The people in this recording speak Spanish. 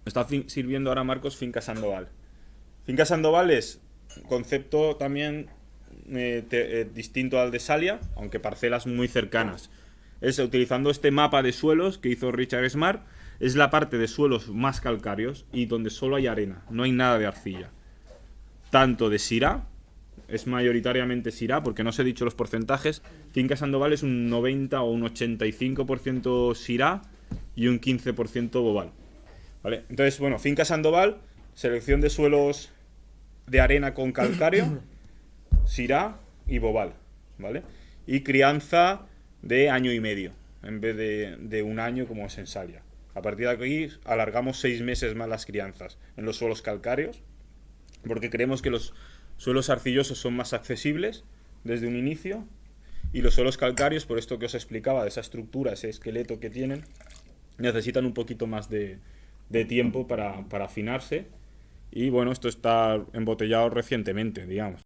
Está sirviendo ahora Marcos Finca Sandoval. Finca Sandoval es un concepto también distinto al de Salia, aunque parcelas muy cercanas. Es utilizando este mapa de suelos que hizo Richard Smart, es la parte de suelos más calcáreos y donde solo hay arena, no hay nada de arcilla. Tanto de Syrah, es mayoritariamente Syrah, porque no os he dicho los porcentajes. Finca Sandoval es un 90 o un 85% Syrah y un 15% Bobal. ¿Vale? Entonces, bueno, Finca Sandoval, selección de suelos de arena con calcáreo, Syrah y Bobal, ¿vale? Y crianza de año y medio, en vez de un año como es en Salia. A partir de aquí alargamos 6 meses más las crianzas en los suelos calcáreos, porque creemos que los suelos arcillosos son más accesibles desde un inicio, y los suelos calcáreos, por esto que os explicaba, de esa estructura, ese esqueleto que tienen, necesitan un poquito más de tiempo para afinarse. Y bueno, esto está embotellado recientemente, digamos.